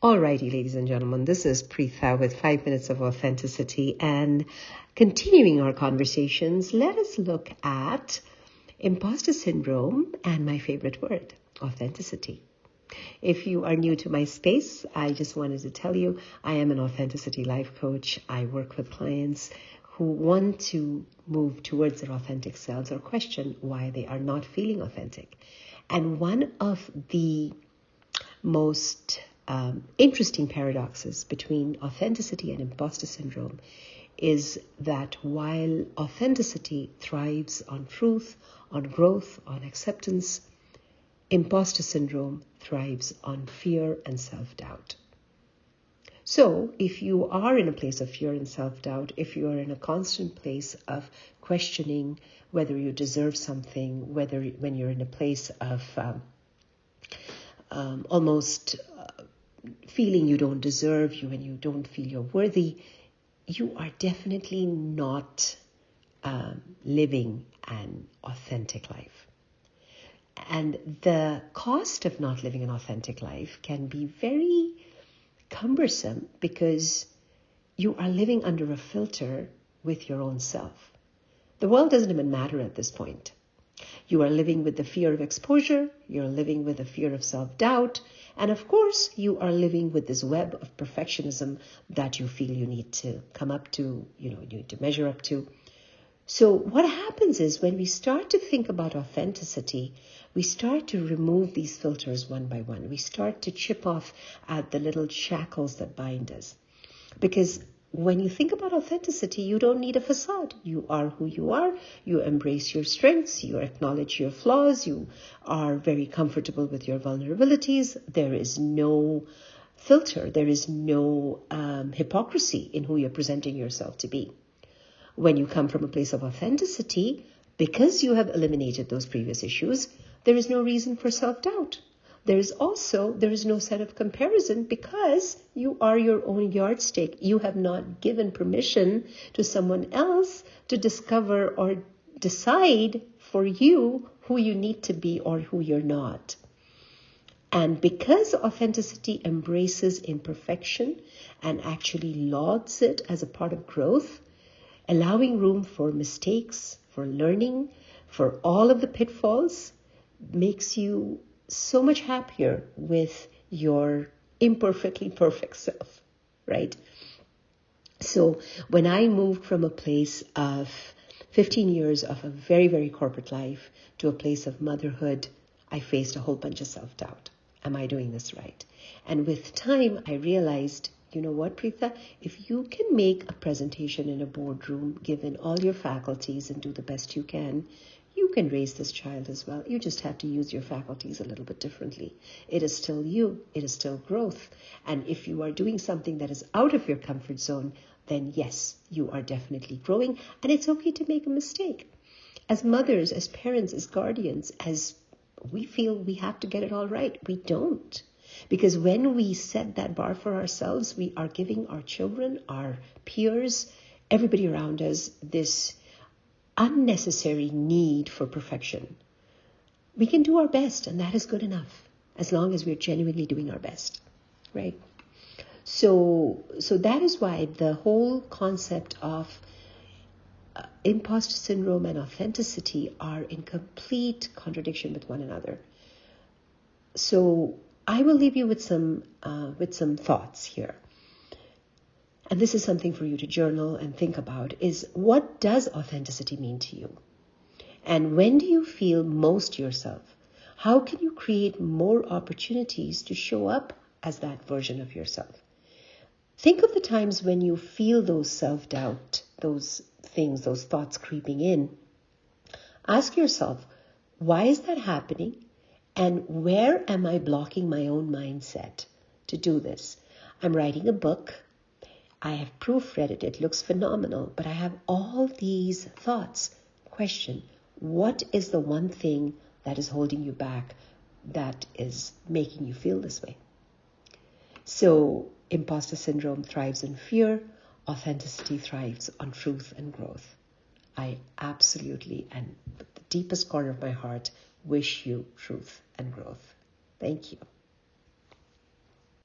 Alrighty, ladies and gentlemen, this is Preetha with 5 minutes of authenticity, and continuing our conversations, let us look at imposter syndrome and my favorite word, authenticity. If you are new to my space, I just wanted to tell you I am an authenticity life coach. I work with clients who want to move towards their authentic selves or question why they are not feeling authentic. And one of the most interesting paradoxes between authenticity and imposter syndrome is that while authenticity thrives on truth, on growth, on acceptance, imposter syndrome thrives on fear and self-doubt. So if you are in a place of fear and self-doubt, if you are in a constant place of questioning whether you deserve something, when you're in a place of almost feeling you don't deserve, when you don't feel you're worthy, you are definitely not living an authentic life. And the cost of not living an authentic life can be very cumbersome because you are living under a filter with your own self. The world doesn't even matter at this point. You are living with the fear of exposure, you're living with the fear of self-doubt, and of course, you are living with this web of perfectionism that you feel you need to come up to, you need to measure up to. So what happens is when we start to think about authenticity, we start to remove these filters one by one. We start to chip off at the little shackles that bind us. Because when you think about authenticity, you don't need a facade. You are who you are. You embrace your strengths. You acknowledge your flaws. You are very comfortable with your vulnerabilities. There is no filter. There is no hypocrisy in who you're presenting yourself to be. When you come from a place of authenticity, because you have eliminated those previous issues, there is no reason for self-doubt. There is no set of comparison because you are your own yardstick. You have not given permission to someone else to discover or decide for you who you need to be or who you're not. And because authenticity embraces imperfection and actually lauds it as a part of growth, allowing room for mistakes, for learning, for all of the pitfalls, makes you so much happier with your imperfectly perfect self, right? So when I moved from a place of 15 years of a very, very corporate life to a place of motherhood, I faced a whole bunch of self-doubt. Am I doing this right? And with time, I realized, you know what, Preetha? If you can make a presentation in a boardroom, given all your faculties and do the best you can raise this child as well. You just have to use your faculties a little bit differently. It is still you. It is still growth. And if you are doing something that is out of your comfort zone, then yes, you are definitely growing. And it's okay to make a mistake. As mothers, as parents, as guardians, as we feel we have to get it all right, we don't. Because when we set that bar for ourselves, we are giving our children, our peers, everybody around us, this unnecessary need for perfection. We can do our best, and that is good enough, as long as we're genuinely doing our best, right? So that is why the whole concept of imposter syndrome and authenticity are in complete contradiction with one another. So I will leave you with some thoughts here. And this is something for you to journal and think about, is what does authenticity mean to you? And when do you feel most yourself? How can you create more opportunities to show up as that version of yourself? Think of the times when you feel those self-doubt, those things, those thoughts creeping in. Ask yourself, why is that happening? And where am I blocking my own mindset to do this? I'm writing a book. I have proofread it. It looks phenomenal. But I have all these thoughts. Question, what is the one thing that is holding you back, that is making you feel this way? So imposter syndrome thrives in fear. Authenticity thrives on truth and growth. I absolutely, and with the deepest corner of my heart, wish you truth and growth. Thank you.